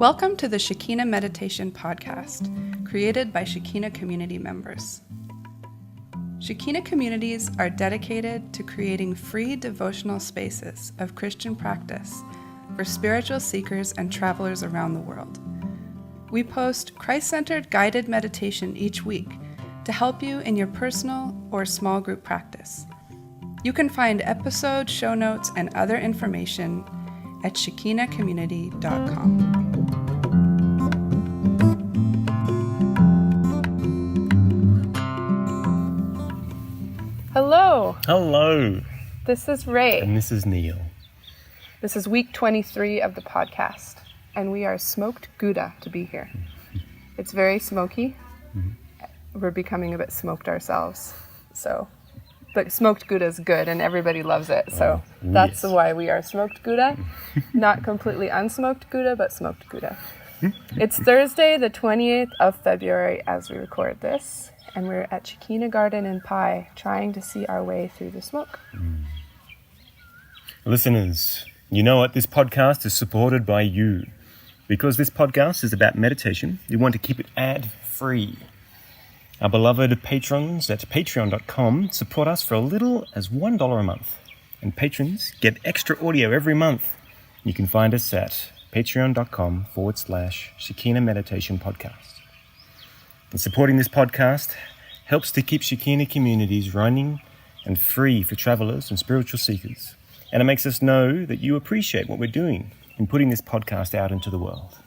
Welcome to the Shekina Meditation Podcast, created by Shekina community members. Shekina communities are dedicated to creating free devotional spaces of Christian practice for spiritual seekers and travelers around the world. We post Christ-centered guided meditation each week to help you in your personal or small group practice. You can find episode show notes and other information at shekinacommunity.com. Hello. Hello. This is Ray. And this is Neil. This is week 23 of the podcast, and we are smoked Gouda to be here. It's very smoky. Mm-hmm. We're becoming a bit smoked ourselves. But smoked Gouda is good, and everybody loves it. So that's why we are smoked Gouda. Not completely unsmoked Gouda, but smoked Gouda. It's Thursday, the 28th of February as we record this. And we're at Shekina Garden in Pai, trying to see our way through the smoke. Listeners, you know what? This podcast is supported by you. Because this podcast is about meditation, we want to keep it ad-free. Our beloved patrons at patreon.com support us for as little as $1 a month. And patrons get extra audio every month. You can find us at patreon.com/Shekina Meditation Podcast. And supporting this podcast helps to keep Shekina communities running and free for travelers and spiritual seekers. And it makes us know that you appreciate what we're doing in putting this podcast out into the world.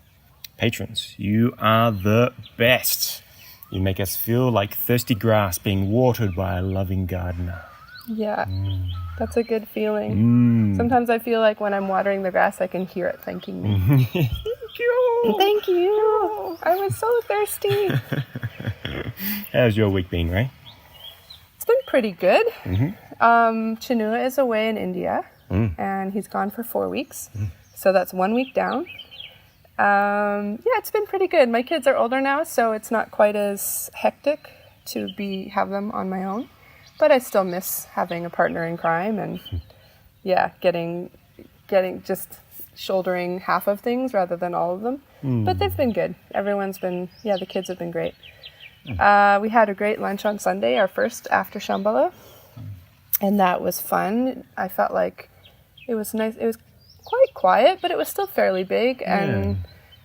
Patrons, you are the best. You make us feel like thirsty grass being watered by a loving gardener. Yeah, that's a good feeling. Sometimes I feel like when I'm watering the grass, I can hear it thanking me. Thank you. Thank you. I was so thirsty. How's your week been, Ray? It's been pretty good. Chinua is away in India, and he's gone for 4 weeks. So that's 1 week down. It's been pretty good. My kids are older now, so it's not quite as hectic to have them on my own. But I still miss having a partner in crime and, getting just shouldering half of things rather than all of them. But they've been good. The kids have been great. We had a great lunch on Sunday, our first after Shambhala. And that was fun. I felt like it was nice. It was quite quiet, but it was still fairly big. And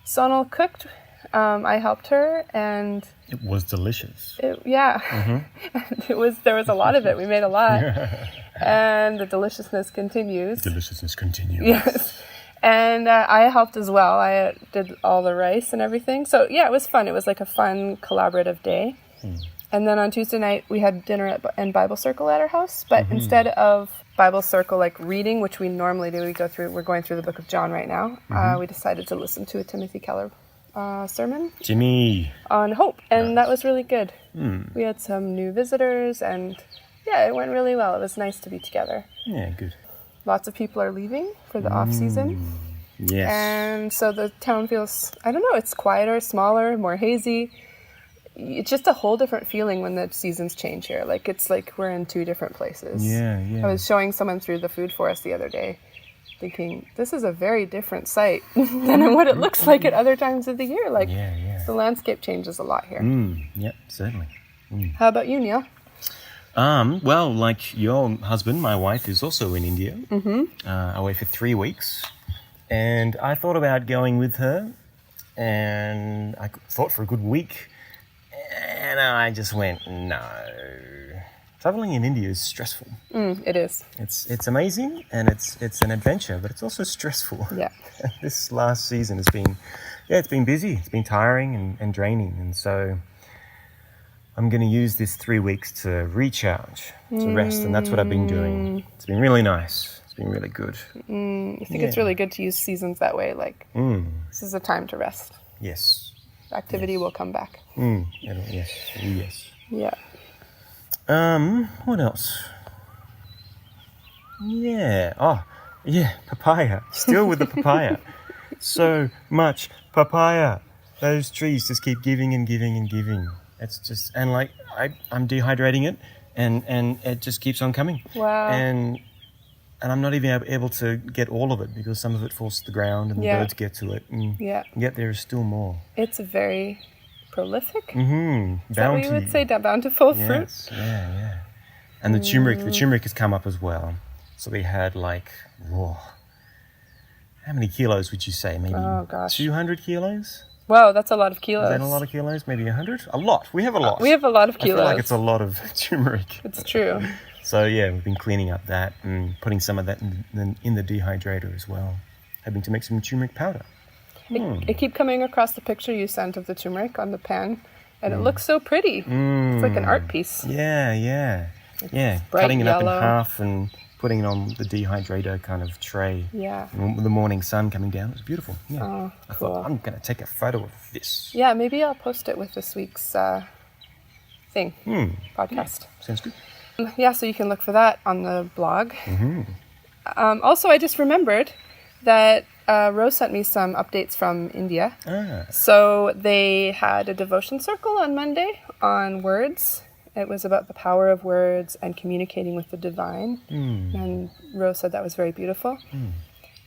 Sonal cooked. I helped her, and it was delicious. There was a lot of it. We made a lot, and the deliciousness continues. Yes, and I helped as well. I did all the rice and everything. So it was fun. It was like a fun collaborative day. And then on Tuesday night, we had dinner and Bible Circle at our house. But instead of Bible Circle, like reading, which we normally do, we're going through the book of John right now. We decided to listen to a Timothy Keller sermon. Jimmy. On hope. And that was really good. We had some new visitors, and it went really well. It was nice to be together. Yeah, good. Lots of people are leaving for the off season. Yes. And so the town feels, it's quieter, smaller, more hazy. It's just a whole different feeling when the seasons change here. Like, it's like we're in two different places. Yeah. I was showing someone through the food forest the other day, thinking, this is a very different site than what it looks like at other times of the year. Like, the landscape changes a lot here. Yep, certainly. How about you, Neil? Well, like your husband, my wife is also in India, away for 3 weeks. And I thought about going with her, and I thought for a good week. And I just went, no. Traveling in India is stressful. It is. It's amazing, and it's an adventure, but it's also stressful. Yeah. This last season has been, it's been busy. It's been tiring and draining. And so I'm going to use this 3 weeks to recharge, to rest. And that's what I've been doing. It's been really nice. It's been really good. I think it's really good to use seasons that way. Like, this is a time to rest. Yes. Activity will come back. Yes. Yeah. What else? Papaya. Still with the papaya. So much papaya. Those trees just keep giving and giving and giving. It's just, and like, I'm dehydrating it, and it just keeps on coming. Wow. And and I'm not even able to get all of it because some of it falls to the ground and the birds get to it. And yet there is still more. It's very prolific. Mm-hmm. Is that what you would say? Bountiful fruit? Yeah. And the turmeric has come up as well. So we had like, how many kilos would you say? Maybe 200 kilos? Wow, that's a lot of kilos. Is that a lot of kilos? Maybe 100? A lot. We have a lot. We have a lot of kilos. I feel like it's a lot of turmeric. It's true. So yeah, we've been cleaning up that and putting some of that in the dehydrator as well. Hoping to make some turmeric powder. I keep coming across the picture you sent of the turmeric on the pan, and it looks so pretty. It's like an art piece. Yeah. Cutting it up in half and putting it on the dehydrator kind of tray. Yeah. And with the morning sun coming down, it was beautiful. Yeah. Oh, I cool. thought, I'm going to take a photo of this. Yeah, maybe I'll post it with this week's podcast. Sounds good. Yeah, so you can look for that on the blog. Also, I just remembered that Rose sent me some updates from India. So they had a devotion circle on Monday on words. It was about the power of words and communicating with the divine. And Rose said that was very beautiful.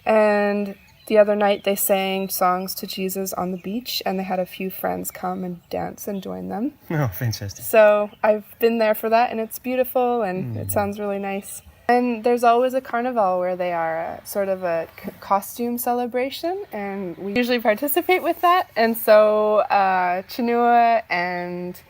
And the other night they sang songs to Jesus on the beach, and they had a few friends come and dance and join them. Oh, fantastic. So I've been there for that, and it's beautiful, and it sounds really nice. And there's always a carnival where they are sort of a costume celebration, and we usually participate with that. And so Chinua and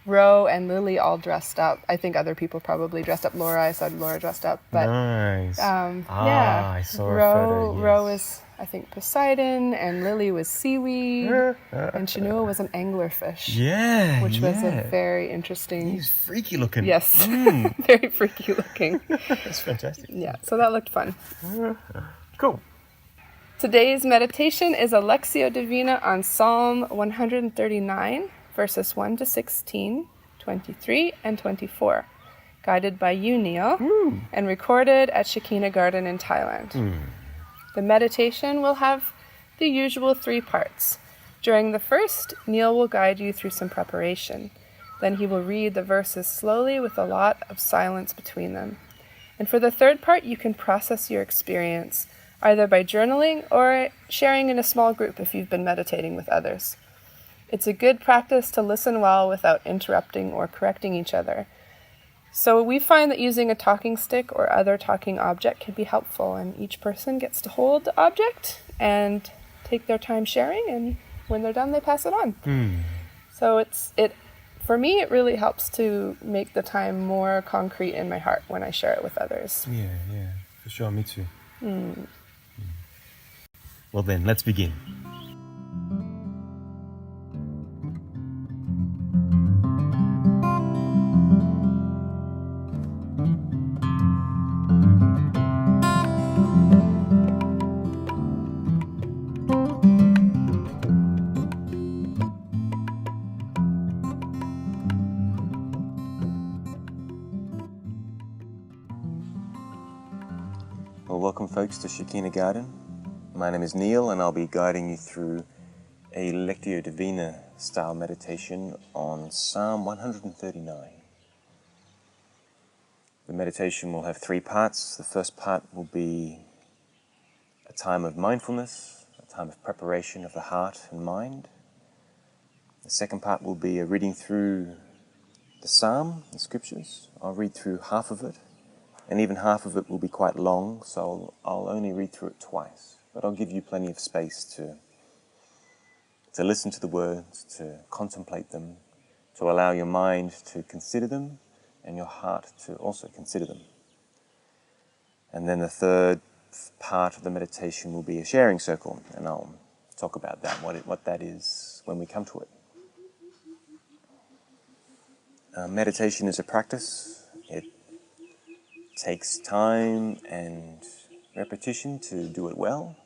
Ro and Lily all dressed up. I think other people probably dressed up. I saw Laura dressed up. But, nice. I saw a Ro, photo. Yes. Ro was, I think, Poseidon, and Lily was seaweed, and Chinua was an anglerfish. Yeah, which was a very interesting... He's freaky looking. Yes, very freaky looking. That's fantastic. Yeah, so that looked fun. Cool. Today's meditation is a Lectio Divina on Psalm 139, verses 1 to 16, 23, and 24, guided by you, Neil, and recorded at Shekina Garden in Thailand. The meditation will have the usual 3 parts. During the first, Neil will guide you through some preparation. Then he will read the verses slowly with a lot of silence between them. And for the third part, you can process your experience, either by journaling or sharing in a small group if you've been meditating with others. It's a good practice to listen well without interrupting or correcting each other. So we find that using a talking stick or other talking object can be helpful, and each person gets to hold the object and take their time sharing, and when they're done, they pass it on. So for me, it really helps to make the time more concrete in my heart when I share it with others. Yeah, for sure, me too. Well then, let's begin. Well, welcome folks to Shekina Garden. My name is Neil, and I'll be guiding you through a Lectio Divina style meditation on Psalm 139. The meditation will have 3 parts. The first part will be a time of mindfulness, a time of preparation of the heart and mind. The second part will be a reading through the Psalm, the scriptures. I'll read through half of it. And even half of it will be quite long, so I'll only read through it twice. But I'll give you plenty of space to listen to the words, to contemplate them, to allow your mind to consider them, and your heart to also consider them. And then the third part of the meditation will be a sharing circle, and I'll talk about that, what that is when we come to it. Meditation is a practice. It takes time and repetition to do it well.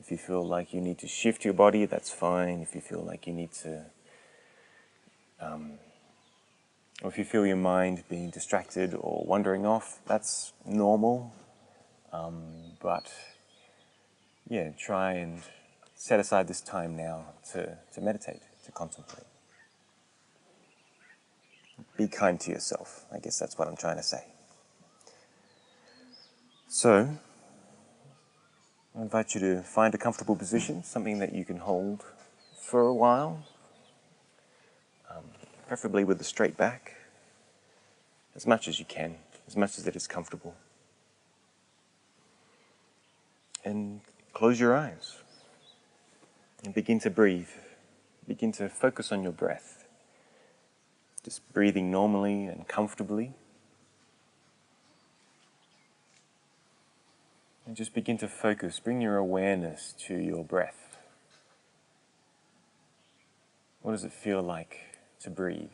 If you feel like you need to shift your body, that's fine. If you feel like you need to, or if you feel your mind being distracted or wandering off, that's normal. But yeah, try and set aside this time now to meditate, to contemplate. Be kind to yourself. I guess that's what I'm trying to say. So, I invite you to find a comfortable position, something that you can hold for a while, preferably with a straight back, as much as you can, as much as it is comfortable. And close your eyes and begin to breathe. Begin to focus on your breath. Just breathing normally and comfortably. And just begin to focus, bring your awareness to your breath. What does it feel like to breathe?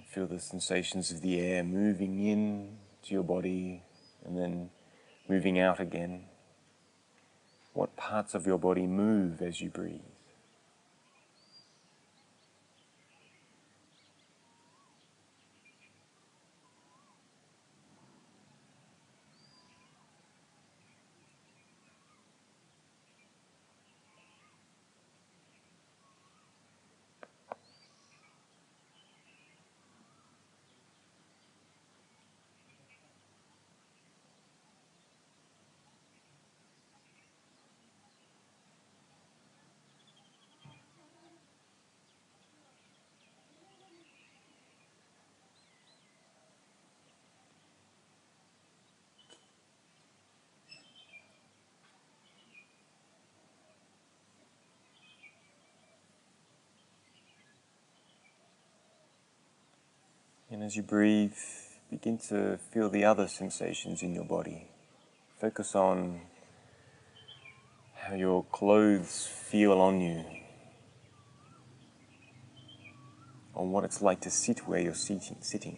Feel the sensations of the air moving in to your body and then moving out again. What parts of your body move as you breathe? And as you breathe, begin to feel the other sensations in your body. Focus on how your clothes feel on you, on what it's like to sit where you're sitting.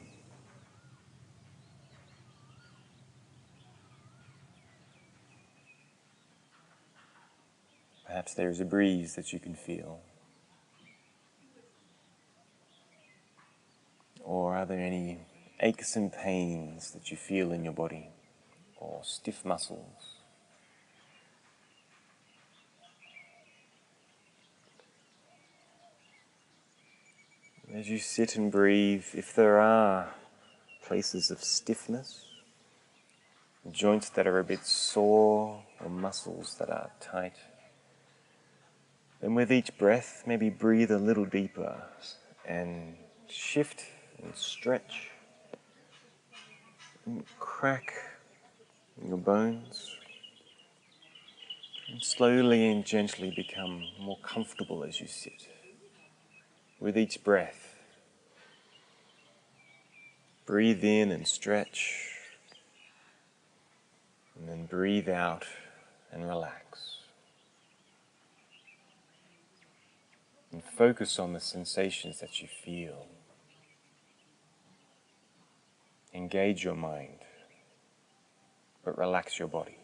Perhaps there is a breeze that you can feel. Or are there any aches and pains that you feel in your body, or stiff muscles? As you sit and breathe, if there are places of stiffness, joints that are a bit sore, or muscles that are tight, then with each breath, maybe breathe a little deeper and shift and stretch and crack your bones, and slowly and gently become more comfortable as you sit. With each breath, breathe in and stretch, and then breathe out and relax. And focus on the sensations that you feel. Engage your mind, but relax your body.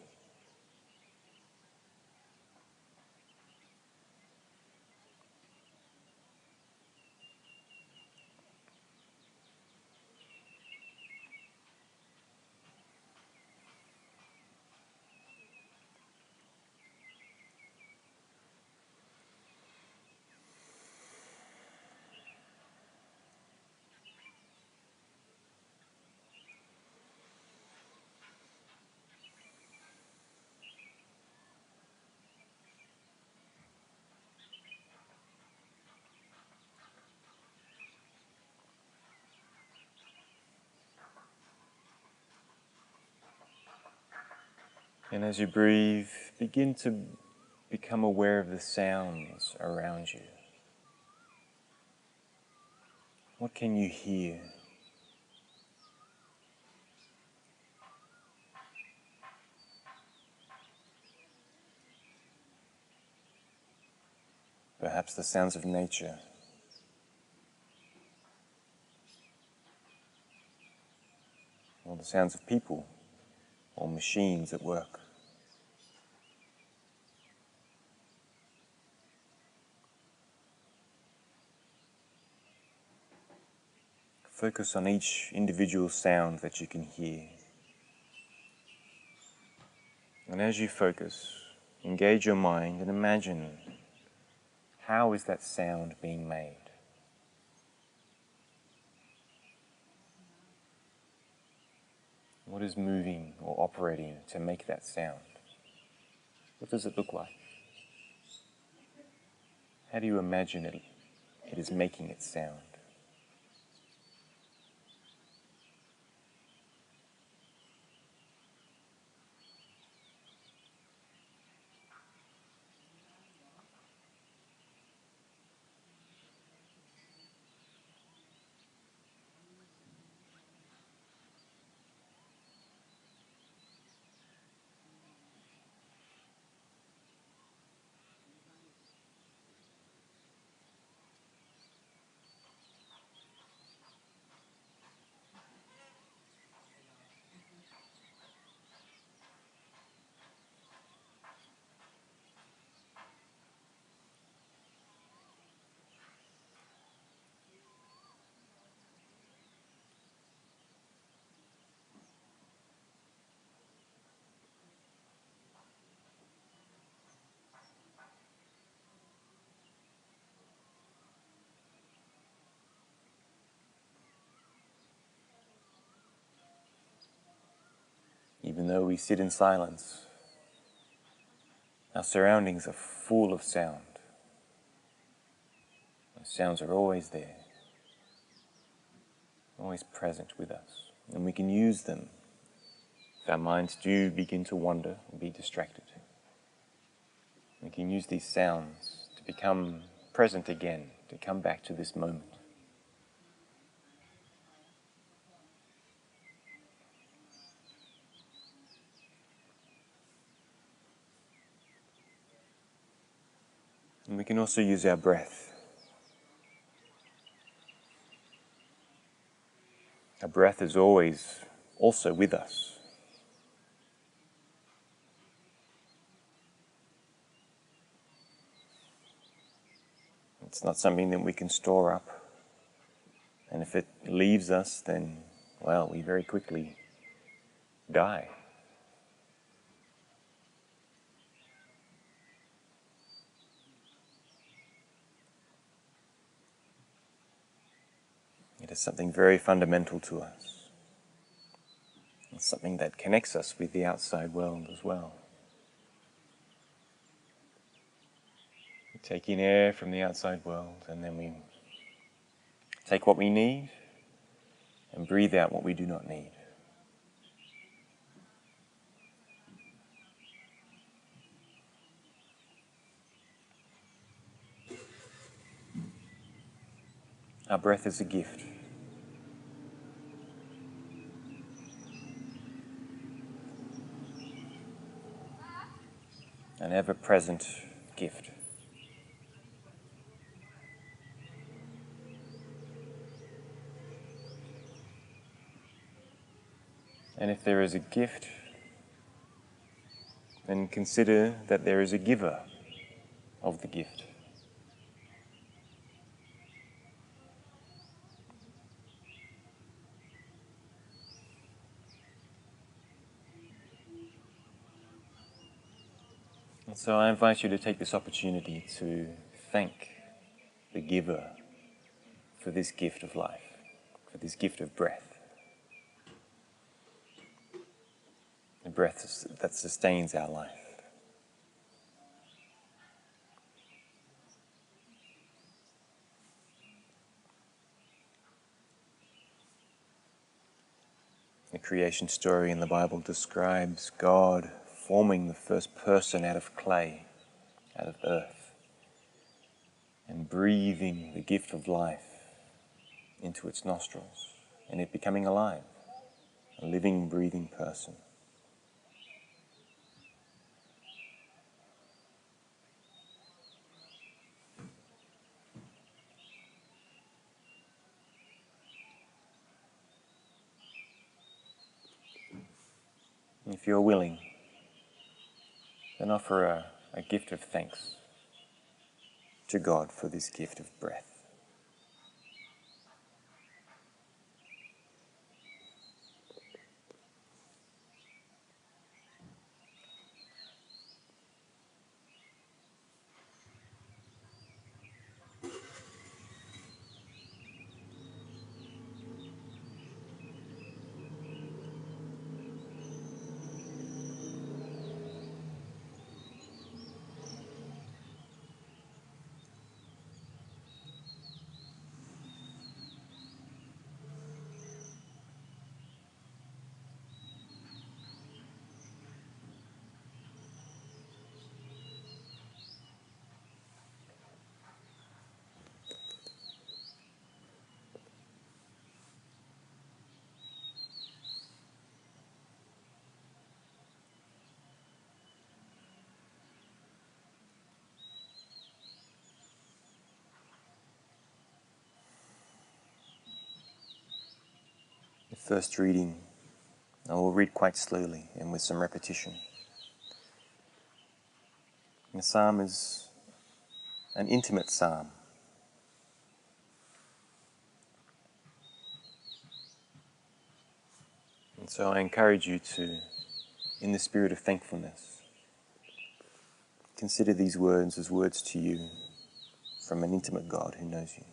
And as you breathe, begin to become aware of the sounds around you. What can you hear? Perhaps the sounds of nature. Or the sounds of people or machines at work. Focus on each individual sound that you can hear. And as you focus, engage your mind and imagine, how is that sound being made? What is moving or operating to make that sound? What does it look like? How do you imagine it is making its sound? Even though we sit in silence, our surroundings are full of sound. Those sounds are always there, always present with us, and we can use them if our minds do begin to wander and be distracted. We can use these sounds to become present again, to come back to this moment. And we can also use our breath. Our breath is always also with us. It's not something that we can store up. And if it leaves us, then, well, we very quickly die. It is something very fundamental to us. It's something that connects us with the outside world as well. We take in air from the outside world, and then we take what we need and breathe out what we do not need. Our breath is a gift. An ever-present gift. And if there is a gift, then consider that there is a giver of the gift. And so I invite you to take this opportunity to thank the giver for this gift of life, for this gift of breath. The breath that sustains our life. The creation story in the Bible describes God forming the first person out of clay, out of earth, and breathing the gift of life into its nostrils, and it becoming alive, a living, breathing person. If you're willing, then offer a gift of thanks to God for this gift of breath. First reading, I will read quite slowly and with some repetition. The psalm is an intimate psalm. And so I encourage you to, in the spirit of thankfulness, consider these words as words to you from an intimate God who knows you.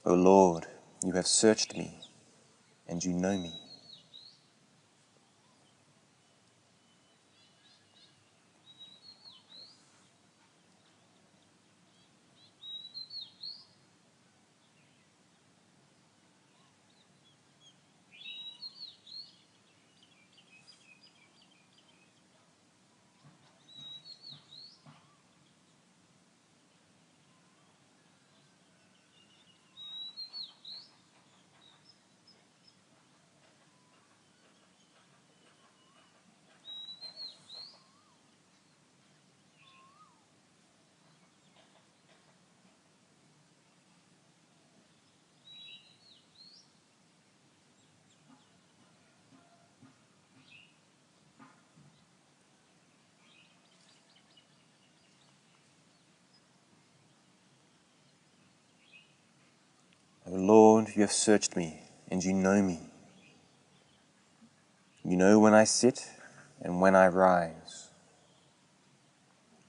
O Lord, you have searched me, and you know me. O Lord, you have searched me, and you know me. You know when I sit and when I rise.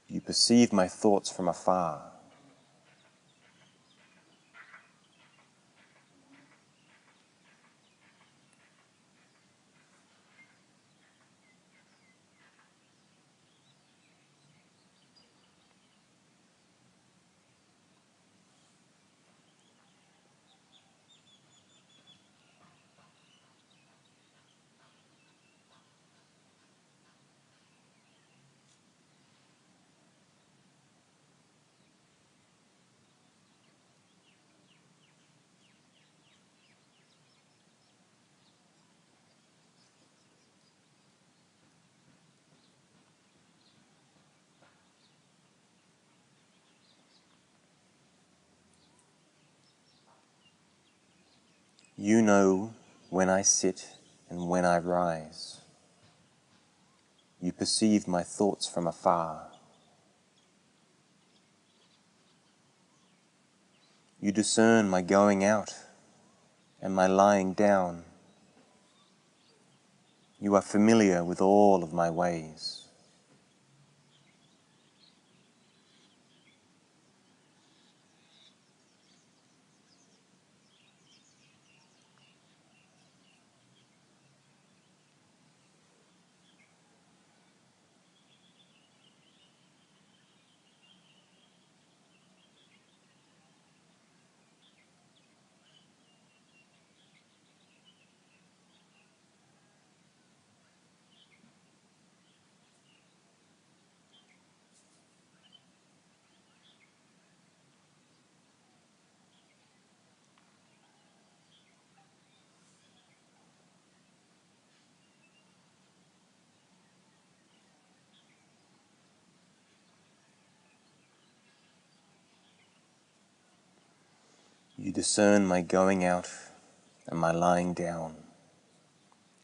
You perceive my thoughts from afar. You know when I sit and when I rise. You perceive my thoughts from afar. You discern my going out and my lying down. You are familiar with all of my ways. You discern my going out and my lying down.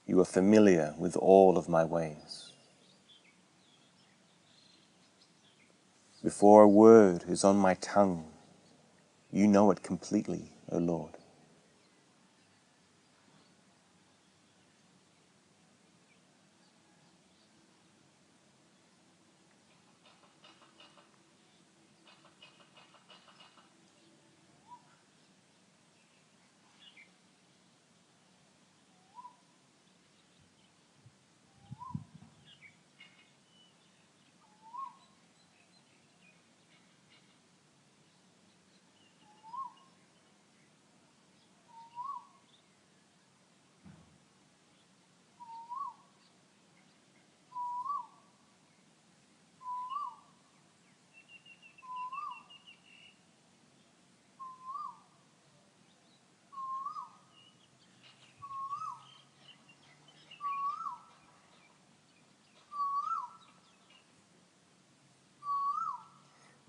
You are familiar with all of my ways. Before a word is on my tongue, you know it completely, O Lord.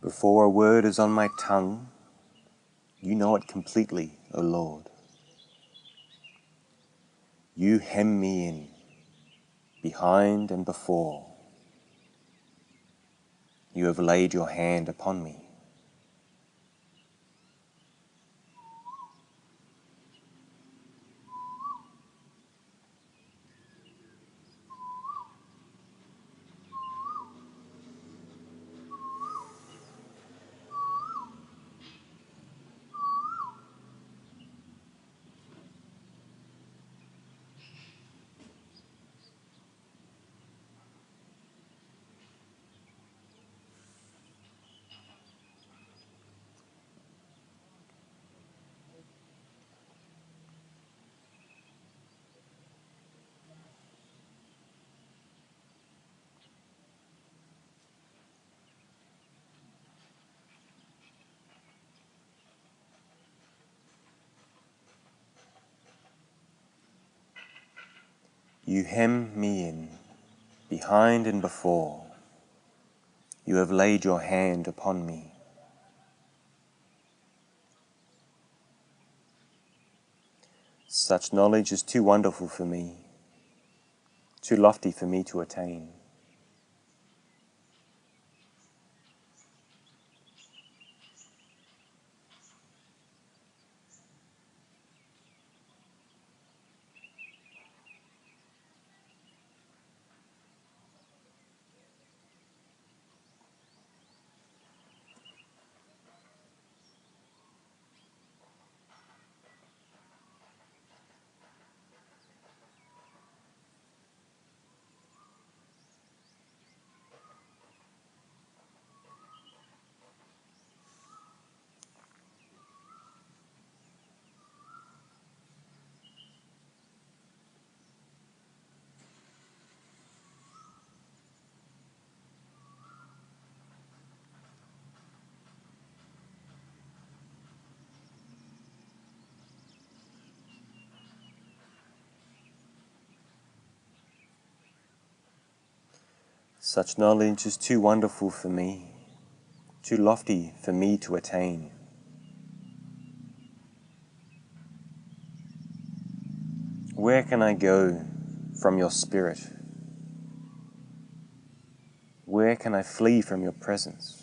Before a word is on my tongue, you know it completely, O Lord. You hem me in, behind and before. You have laid your hand upon me. You hem me in, behind and before. You have laid your hand upon me. Such knowledge is too wonderful for me, too lofty for me to attain. Such knowledge is too wonderful for me, too lofty for me to attain. Where can I go from your spirit? Where can I flee from your presence?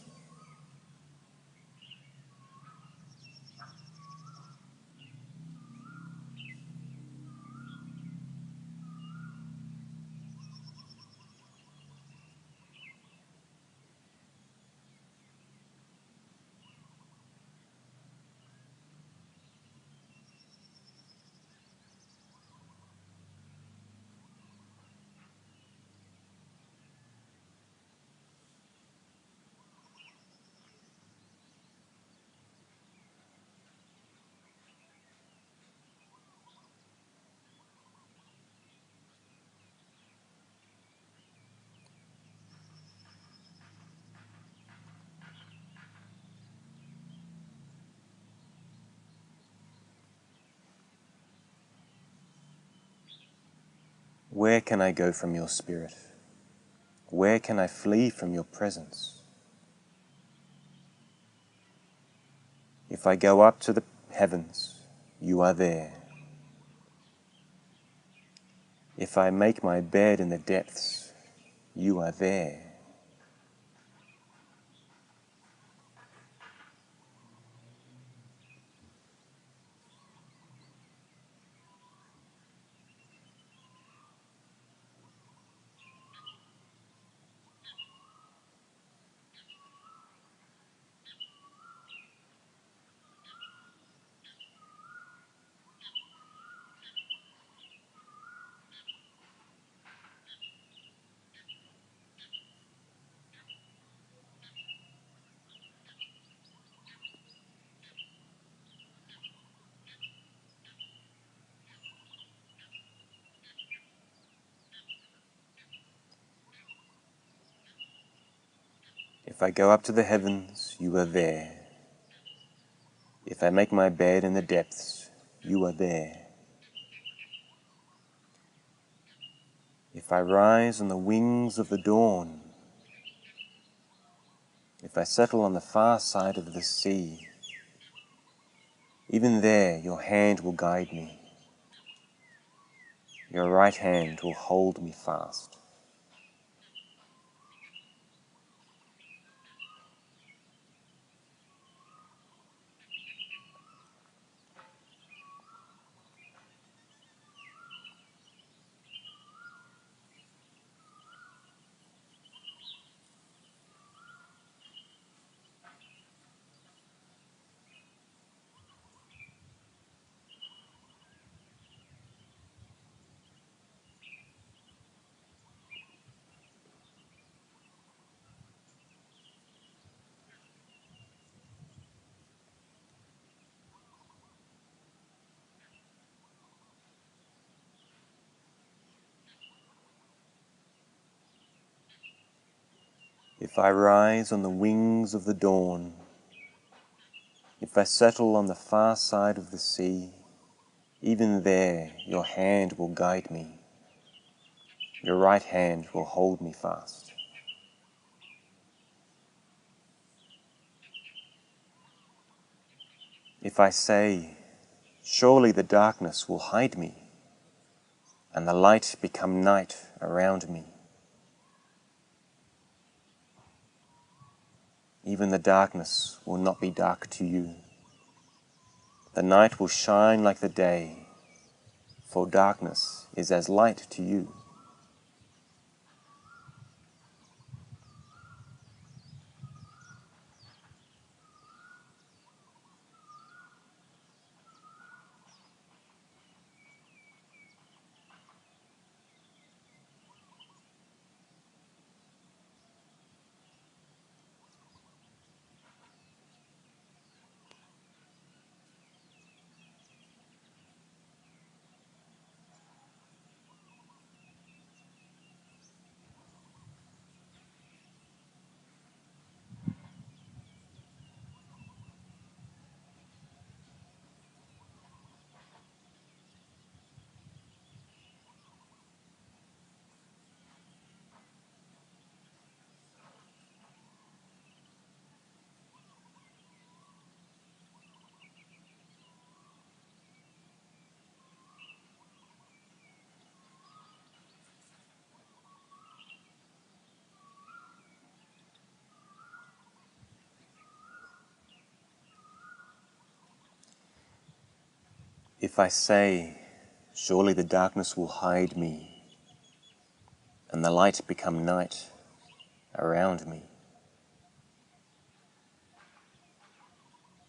Where can I go from your spirit? Where can I flee from your presence? If I go up to the heavens, you are there. If I make my bed in the depths, you are there. If I go up to the heavens, you are there. If I make my bed in the depths, you are there. If I rise on the wings of the dawn, If I settle on the far side of the sea, even there your hand will guide me. Your right hand will hold me fast. If I rise on the wings of the dawn, if I settle on the far side of the sea, even there your hand will guide me. Your right hand will hold me fast. If I say, surely the darkness will hide me, and the light become night around me, even the darkness will not be dark to you. The night will shine like the day, for darkness is as light to you. If I say, surely the darkness will hide me, and the light become night around me,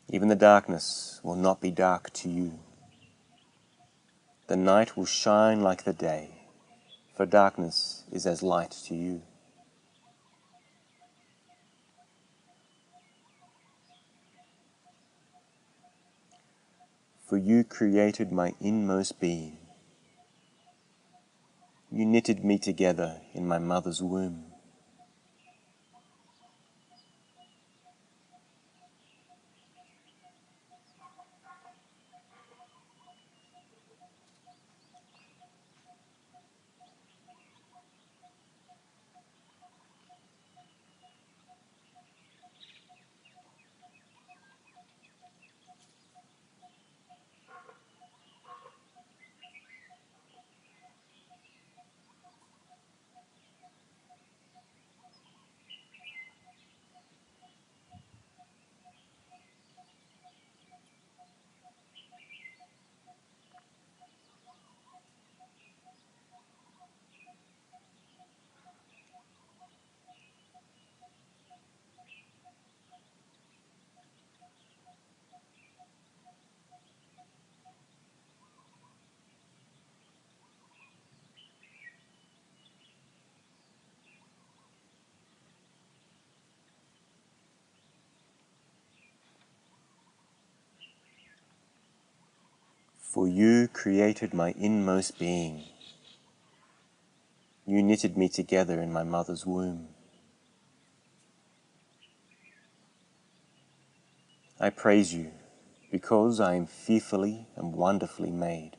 even the darkness will not be dark to you. The night will shine like the day, for darkness is as light to you. For you created my inmost being. You knitted me together in my mother's womb. For you created my inmost being. You knitted me together in my mother's womb. I praise you because I am fearfully and wonderfully made.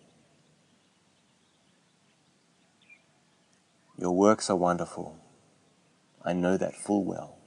Your works are wonderful. I know that full well.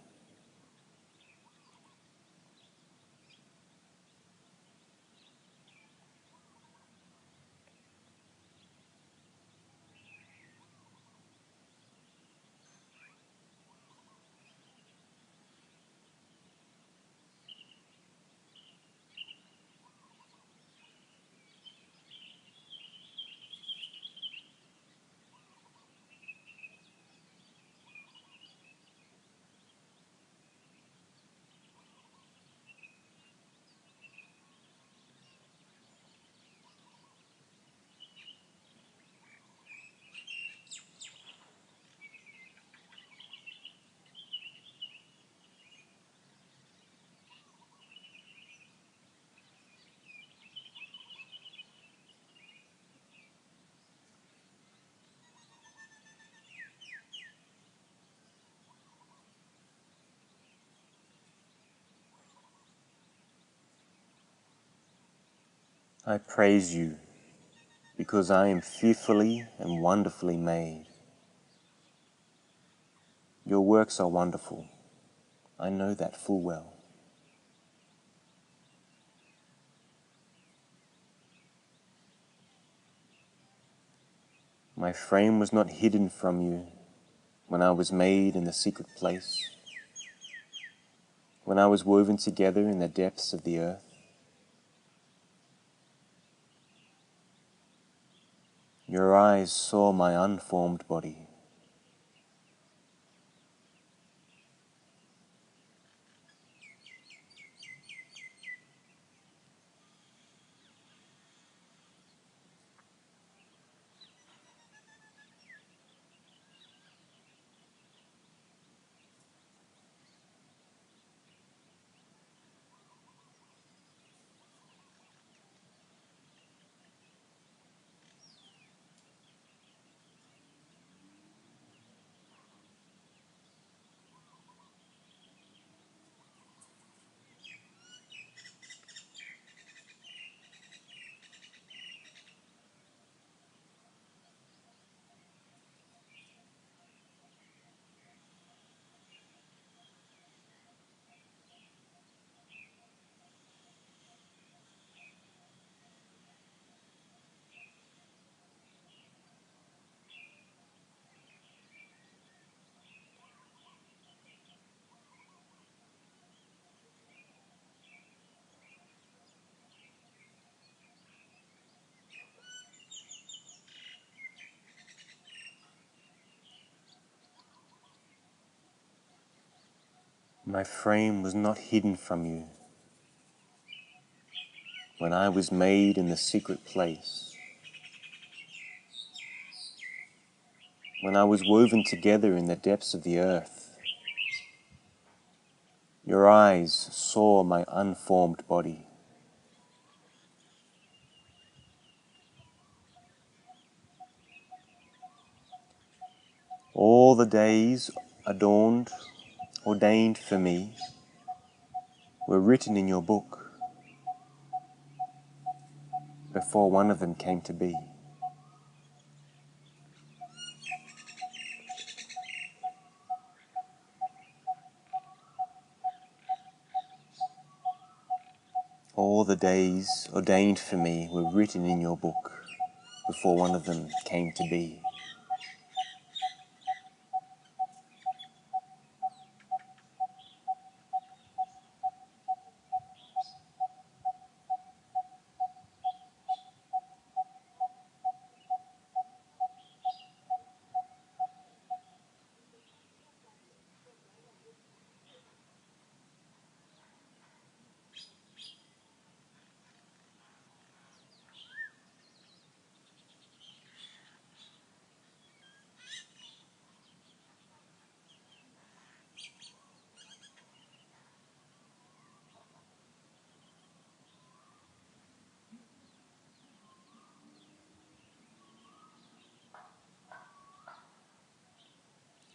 I praise you because I am fearfully and wonderfully made. Your works are wonderful. I know that full well. My frame was not hidden from you when I was made in the secret place, when I was woven together in the depths of the earth. Your eyes saw my unformed body. My frame was not hidden from you when I was made in the secret place, when I was woven together in the depths of the earth. Your eyes saw my unformed body. All the days ordained for me, were written in your book before one of them came to be. All the days ordained for me were written in your book before one of them came to be.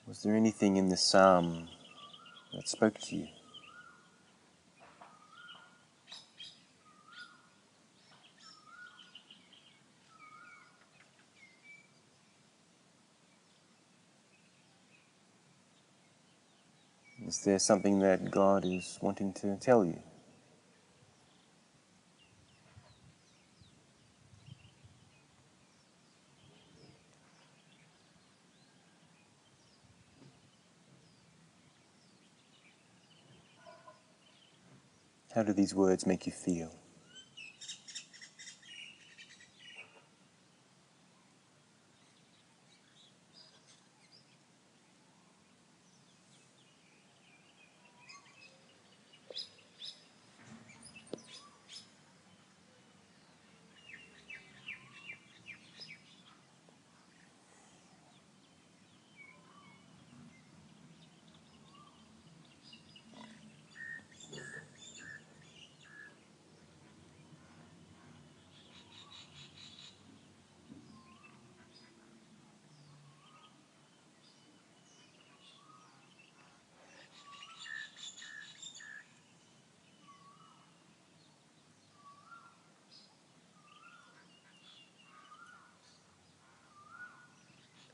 Was there anything in this psalm that spoke to you? Is there something that God is wanting to tell you? How do these words make you feel?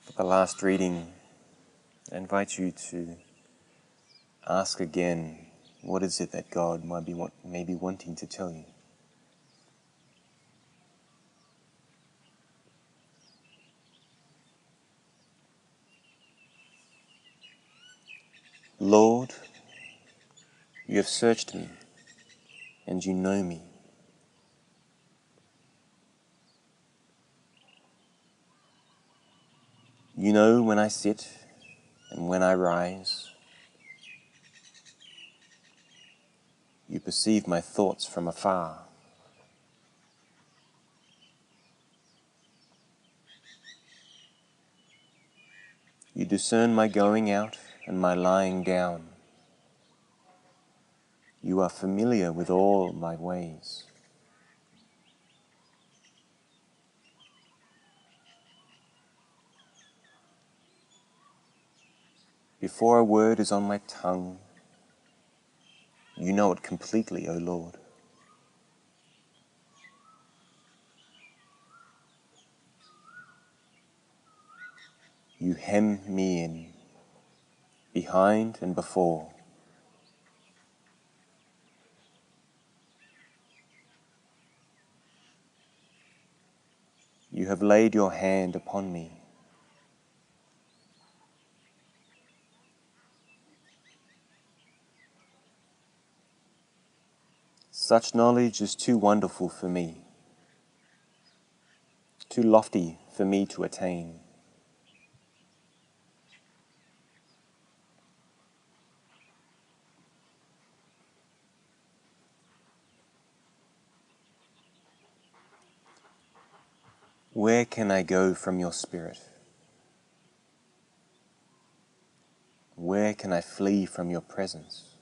For the last reading, I invite you to ask again, what is it that God may be wanting to tell you? Lord, you have searched me, and you know me. You know when I sit and when I rise. You perceive my thoughts from afar. You discern my going out and my lying down. You are familiar with all my ways. Before a word is on my tongue, you know it completely, O Lord. You hem me in, behind and before. You have laid your hand upon me. Such knowledge is too wonderful for me, too lofty for me to attain. Where can I go from your spirit? Where can I flee from your presence?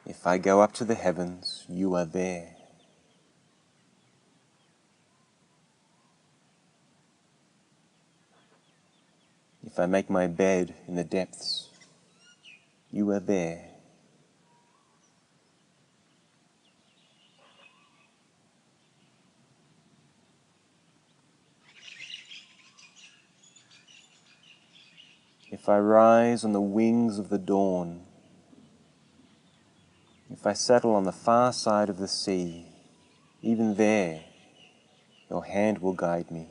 If I go up to the heavens, you are there. If I make my bed in the depths, you are there. If I rise on the wings of the dawn, if I settle on the far side of the sea, even there, your hand will guide me.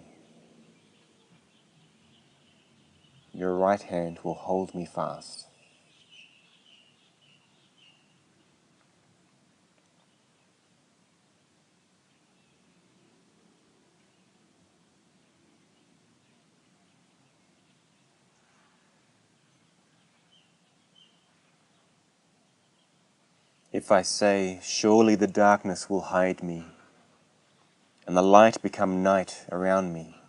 Your right hand will hold me fast. If I say, surely the darkness will hide me, and the light become night around me,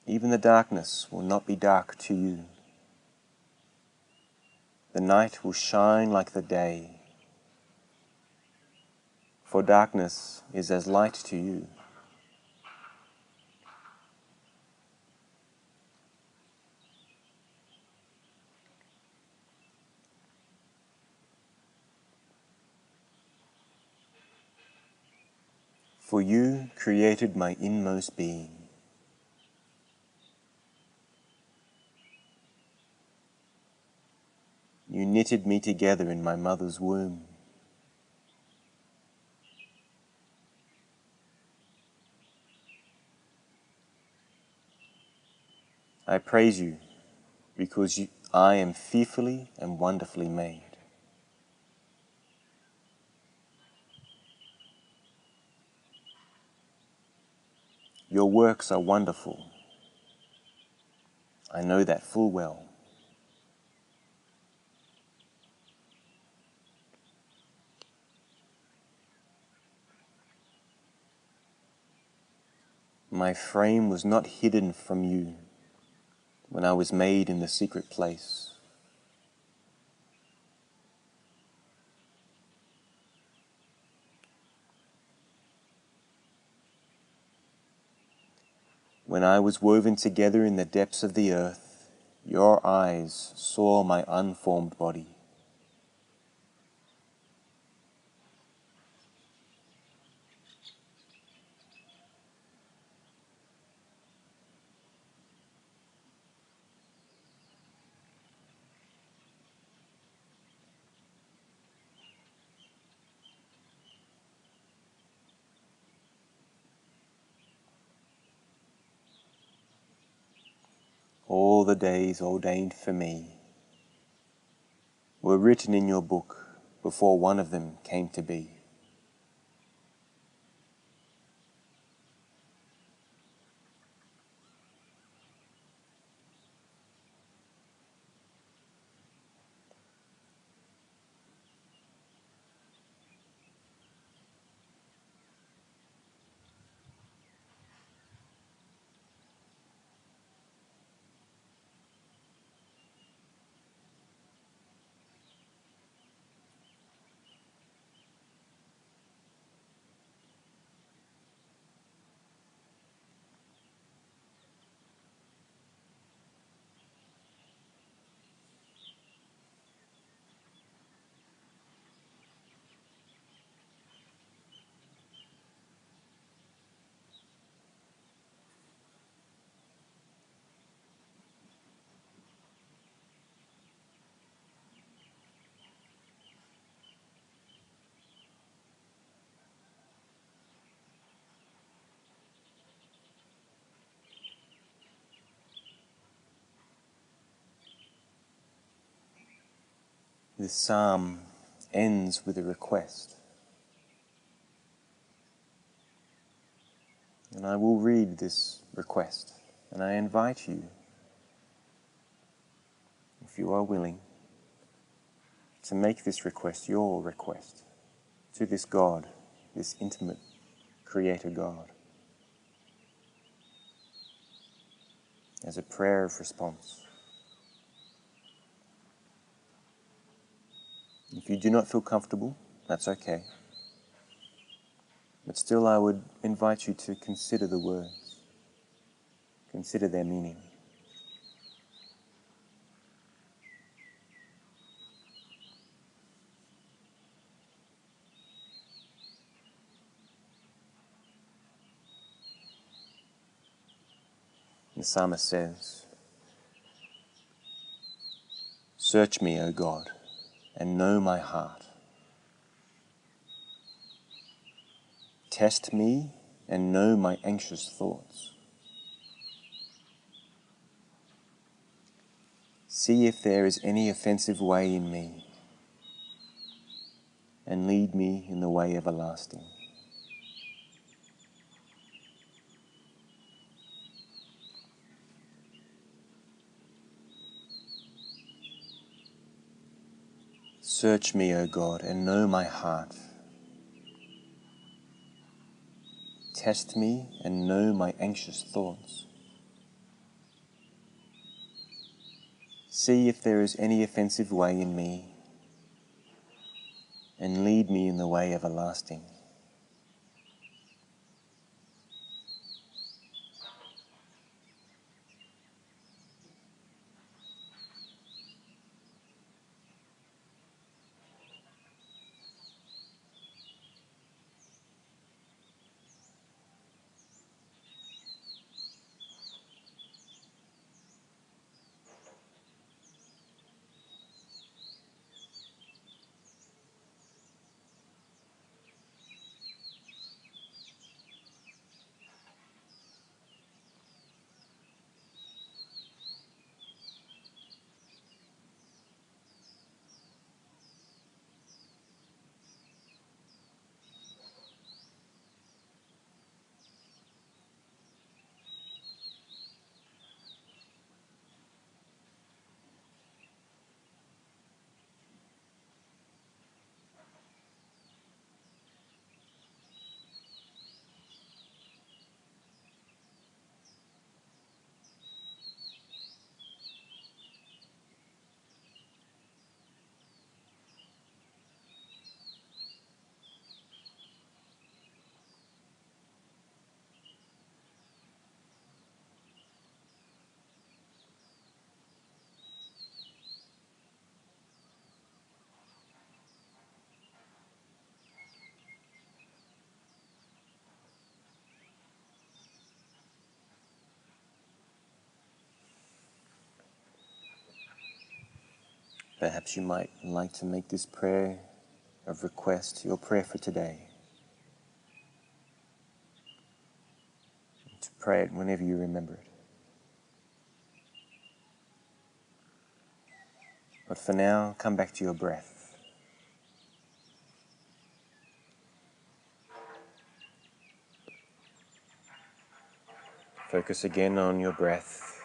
even the darkness will not be dark to you. The night will shine like the day, for darkness is as light to you. For you created my inmost being. You knitted me together in my mother's womb. I praise you because I am fearfully and wonderfully made. Your works are wonderful. I know that full well. My frame was not hidden from you when I was made in the secret place. When I was woven together in the depths of the earth, Your eyes saw my unformed body. All the days ordained for me were written in your book before one of them came to be. This psalm ends with a request. And I will read this request, and I invite you, if you are willing, to make this request your request to this God, this intimate Creator God, as a prayer of response. If you do not feel comfortable, that's okay. But still, I would invite you to consider the words, consider their meaning. The psalmist says, "Search me, O God, and know my heart. Test me and know my anxious thoughts. See if there is any offensive way in me, and lead me in the way everlasting." Search me, O God, and know my heart. Test me and know my anxious thoughts. See if there is any offensive way in me, and lead me in the way everlasting. Perhaps you might like to make this prayer of request your prayer for today. To pray it whenever you remember it. But for now, come back to your breath. Focus again on your breath,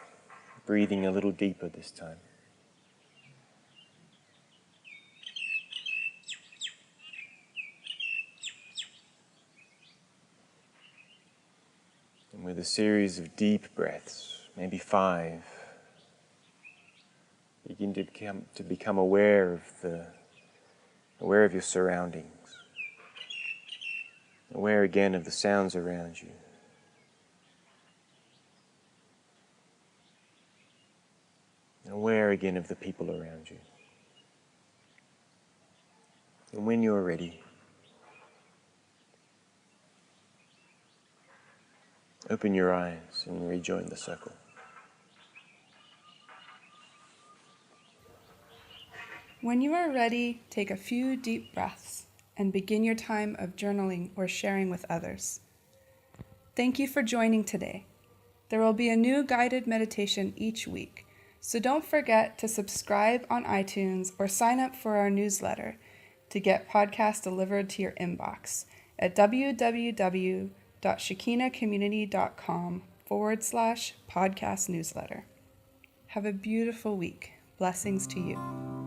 breathing a little deeper this time. And with a series of deep breaths, maybe 5, begin to become aware of your surroundings, aware again of the sounds around you. Aware again of the people around you. And when you're ready, open your eyes and rejoin the circle. When you are ready, take a few deep breaths and begin your time of journaling or sharing with others. Thank you for joining today. There will be a new guided meditation each week, so don't forget to subscribe on iTunes or sign up for our newsletter to get podcasts delivered to your inbox at www.shekinacommunity.com/podcast newsletter. Have a beautiful week. Blessings to you.